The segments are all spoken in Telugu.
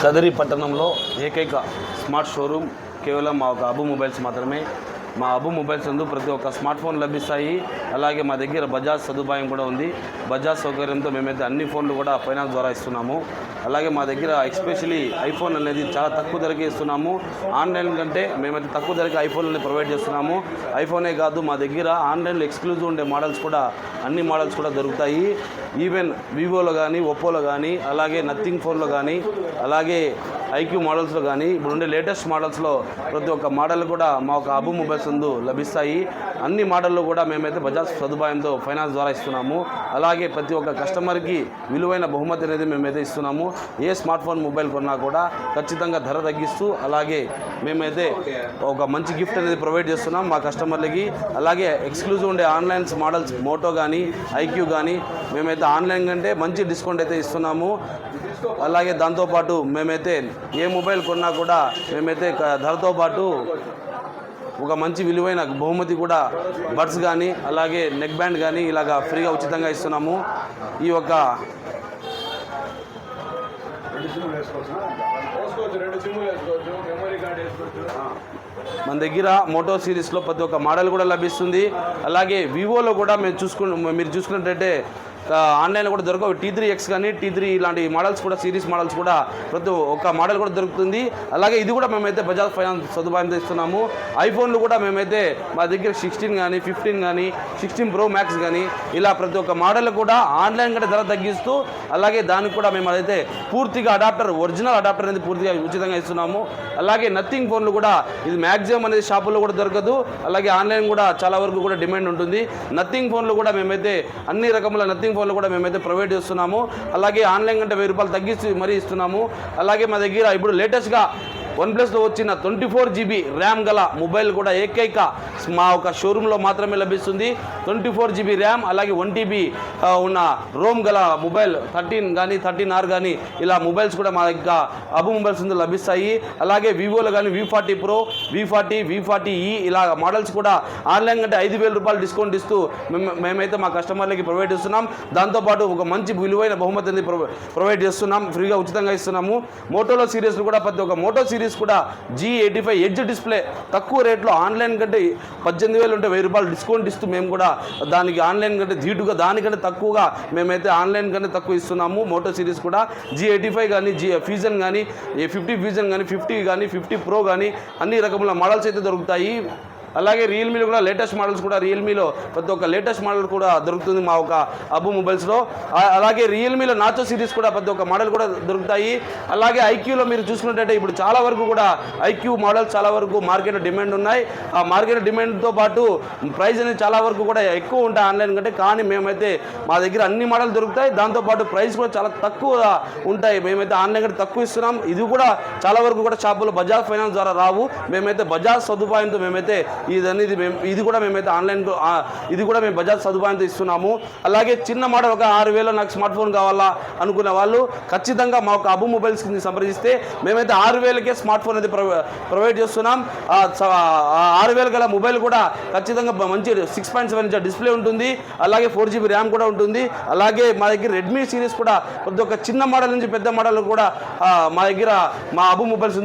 కదిరి పట్టణంలో ఏకైక స్మార్ట్ షోరూమ్ కేవలం మా ఒక అబు మొబైల్స్ మాత్రమే. మా అబు మొబైల్స్ నందు ప్రతి ఒక్క స్మార్ట్ ఫోన్ లభిస్తాయి. అలాగే మా దగ్గర బజాజ్ సదుపాయం కూడా ఉంది. బజాజ్ సౌకర్యంతో మేమైతే అన్ని ఫోన్లు కూడా ఫైనాన్స్ ద్వారా ఇస్తున్నాము. అలాగే మా దగ్గర ఎస్పెషలీ ఐఫోన్ అనేది చాలా తక్కువ ధరకే ఇస్తున్నాము. ఆన్లైన్ కంటే మేమైతే తక్కువ ధరకే ఐఫోన్లని ప్రొవైడ్ చేస్తున్నాము. ఐఫోనే కాదు, మా దగ్గర ఆన్లైన్లో ఎక్స్క్లూజివ్ ఉండే మోడల్స్ కూడా అన్ని మోడల్స్ కూడా దొరుకుతాయి. ఈవెన్ వివోలో కానీ, ఒప్పోలో కానీ, అలాగే నథింగ్ ఫోన్లో కానీ, అలాగే ఐక్యూ మోడల్స్లో కానీ, ఇప్పుడు ఉండే లేటెస్ట్ మోడల్స్లో ప్రతి ఒక్క మోడల్ కూడా మా ఒక అబు మొబైల్స్ నందు లభిస్తాయి. అన్ని మోడల్లో కూడా మేమైతే బజాజ్ సదుపాయంతో ఫైనాన్స్ ద్వారా ఇస్తున్నాము. అలాగే ప్రతి ఒక్క కస్టమర్కి విలువైన బహుమతి అనేది మేమైతే ఇస్తున్నాము. ఏ స్మార్ట్ ఫోన్ మొబైల్ కొన్నా కూడా ఖచ్చితంగా ధర తగ్గిస్తూ, అలాగే మేమైతే ఒక మంచి గిఫ్ట్ అనేది ప్రొవైడ్ చేస్తున్నాం మా కస్టమర్లకి. అలాగే ఎక్స్క్లూజివ్ ఉండే ఆన్లైన్ మోడల్స్ మోటో కానీ, ఐక్యూ కానీ మేమైతే ఆన్లైన్ కంటే మంచి డిస్కౌంట్ అయితే ఇస్తున్నాము. అలాగే దాంతోపాటు మేమైతే ఏ మొబైల్ కొన్నా కూడా మేమైతే ధరతో పాటు ఒక మంచి విలువైన బహుమతి కూడా బడ్స్ కానీ, అలాగే నెక్ బ్యాండ్ కానీ ఇలాగా ఫ్రీగా ఉచితంగా ఇస్తున్నాము. ఈ యొక్క మన దగ్గర మోటో సిరీస్లో ప్రతి ఒక్క మోడల్ కూడా లభిస్తుంది. అలాగే వివోలో కూడా మీరు చూసుకున్నట్టయితే ఆన్లైన్లో కూడా దొరకవు. T3X కానీ, T3 ఇలాంటి మోడల్స్ కూడా, సిరీస్ మోడల్స్ కూడా ప్రతి ఒక్క మోడల్ కూడా దొరుకుతుంది. అలాగే ఇది కూడా మేమైతే బజాజ్ ఫైనాన్స్ సదుపాయంతో ఇస్తున్నాము. ఐఫోన్లు కూడా మేమైతే మా దగ్గర 16 కానీ, 15 కానీ, 16 Pro Max కానీ ఇలా ప్రతి ఒక్క మోడల్ కూడా ఆన్లైన్ కంటే ధర తగ్గిస్తూ, అలాగే దానికి కూడా మేము అదైతే పూర్తిగా ఒరిజినల్ అడాప్టర్ అనేది పూర్తిగా ఉచితంగా ఇస్తున్నాము. అలాగే నథింగ్ ఫోన్లు కూడా ఇది మ్యాక్సిమం అనేది షాపుల్లో కూడా దొరకదు. అలాగే ఆన్లైన్ కూడా చాలా వరకు కూడా డిమాండ్ ఉంటుంది. నథింగ్ ఫోన్లు కూడా మేమైతే అన్ని రకముల నథింగ్ ఫోన్లు కూడా మేమైతే ప్రొవైడ్ చేస్తున్నాము. అలాగే ఆన్లైన్ కంటే 1000 రూపాయలు తగ్గించి మరీ ఇస్తున్నాము. అలాగే మా దగ్గర ఇప్పుడు లేటెస్ట్గా OnePlusలో వచ్చిన 24 GB ర్యామ్ గల మొబైల్ కూడా ఏకైక మా ఒక షోరూంలో మాత్రమే లభిస్తుంది. 24 GB ర్యామ్, అలాగే 1 TB ఉన్న రోమ్ గల మొబైల్ 13 కానీ, 13R కానీ ఇలా మొబైల్స్ కూడా మా దగ్గర అబు మొబైల్స్ లభిస్తాయి. అలాగే వివోలో కానీ V40 Pro, V40, V40e ఇలా మోడల్స్ కూడా ఆన్లైన్ కంటే 5000 రూపాయలు డిస్కౌంట్ ఇస్తూ మేమైతే మా కస్టమర్లకి ప్రొవైడ్ చేస్తున్నాం. దాంతోపాటు ఒక మంచి విలువైన బహుమతి అనేది ప్రొవైడ్ చేస్తున్నాం, ఫ్రీగా ఉచితంగా ఇస్తున్నాము. మోటోలో సిరీస్ కూడా ప్రతి ఒక్క మోటో సిరీస్ కూడా G85 ఎడ్జ్ డిస్ప్లే తక్కువ రేట్లో ఆన్లైన్ కంటే 18,000 ఉంటే 1000 రూపాయలు డిస్కౌంట్ ఇస్తూ మేము కూడా దానికి ఆన్లైన్ కంటే ధీటుగా దానికంటే తక్కువగా మేమైతే ఆన్లైన్ కంటే తక్కువ ఇస్తున్నాము. మోటో సిరీస్ కూడా G85 కానీ, ఫ్యూజన్ కానీ, 50 ఫ్యూజన్ కానీ, 50 కానీ, 50 Pro కానీ అన్ని రకముల మోడల్స్ అయితే దొరుకుతాయి. అలాగే రియల్మీలో కూడా లేటెస్ట్ మోడల్స్ కూడా రియల్మీలో ప్రతి ఒక్క లేటెస్ట్ మోడల్ కూడా దొరుకుతుంది మా ఒక అబు మొబైల్స్లో. అలాగే రియల్మీలో నాచో సిరీస్ కూడా ప్రతి ఒక్క మోడల్ కూడా దొరుకుతాయి. అలాగే ఐక్యూలో మీరు చూసుకున్నట్టయితే ఇప్పుడు చాలా వరకు కూడా ఐక్యూ మోడల్స్ చాలా వరకు మార్కెట్లో డిమాండ్ ఉన్నాయి. ఆ మార్కెట్ డిమాండ్తో పాటు ప్రైస్ అనేది చాలా వరకు కూడా ఎక్కువ ఉంటాయి ఆన్లైన్ కంటే. కానీ మేమైతే మా దగ్గర అన్ని మోడల్ దొరుకుతాయి. దాంతోపాటు ప్రైస్ కూడా చాలా తక్కువ ఉంటాయి. మేమైతే ఆన్లైన్ కంటే తక్కువ ఇస్తున్నాం. ఇది కూడా చాలా వరకు కూడా షాపులో బజాజ్ ఫైనాన్స్ ద్వారా రావు. మేమైతే బజాజ్ సదుపాయంతో మేమైతే ఇది కూడా మేమైతే ఆన్లైన్లో ఇది కూడా మేము బజాజ్ సదుపాయంతో ఇస్తున్నాము. అలాగే చిన్న మోడల్ ఒక 6000 నాకు స్మార్ట్ ఫోన్ కావాలా అనుకునే వాళ్ళు ఖచ్చితంగా మా ఒక అబు మొబైల్స్కి సంప్రదిస్తే మేమైతే 6000కే స్మార్ట్ ఫోన్ అయితే ప్రొవైడ్ చేస్తున్నాం. 6000 గల మొబైల్ కూడా ఖచ్చితంగా మంచి 6.7 ఇంచ్ డిస్ప్లే ఉంటుంది. అలాగే 4 GB ర్యామ్ కూడా ఉంటుంది. అలాగే మా దగ్గర రెడ్మీ సిరీస్ కూడా ప్రతి ఒక్క చిన్న మోడల్ నుంచి పెద్ద మోడల్ కూడా మా దగ్గర మా అబు మొబైల్స్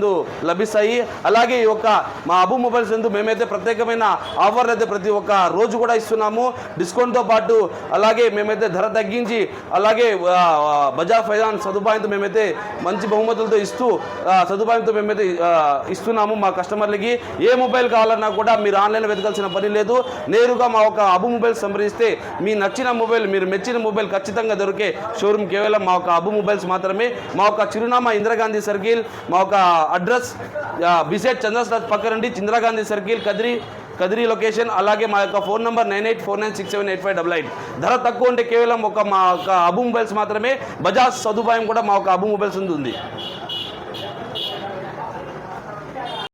లభిస్తాయి. అలాగే ఈ యొక్క మా అబు మొబైల్స్ మేమైతే ప్రత్యేకమైన ఆఫర్లు అయితే ప్రతి ఒక్క రోజు కూడా ఇస్తున్నాము డిస్కౌంట్తో పాటు. అలాగే మేమైతే ధర తగ్గించి, అలాగే బజాజ్ ఫైనాన్స్ సదుపాయంతో మేమైతే మంచి బహుమతులతో ఇస్తూ సదుపాయంతో మేమైతే ఇస్తున్నాము మా కస్టమర్లకి. ఏ మొబైల్ కావాలన్నా కూడా మీరు ఆన్లైన్లో వెతకాల్సిన పని లేదు. నేరుగా మా ఒక అబు మొబైల్స్ సంప్రదిస్తే మీ నచ్చిన మొబైల్, మీరు మెచ్చిన మొబైల్ ఖచ్చితంగా దొరికే షోరూమ్ కేవలం మా ఒక అబు మొబైల్స్ మాత్రమే. మా ఒక చిరునామా ఇందిరాగాంధీ సర్కిల్, మా ఒక అడ్రస్ బిసైడ్ చంద్రస్టాజ్ పక్క నుండి ఇందిరాగాంధీ సర్కిల్ కదిరి లొకేషన్. అలాగే మా యొక్క ఫోన్ నంబర్ 9849678588. ధర తక్కువ ఉంటే కేవలం మా ఒక అబు మొబైల్స్ మాత్రమే. బజాజ్ సదుపాయం కూడా మా ఒక అబు మొబైల్స్ ఉంది.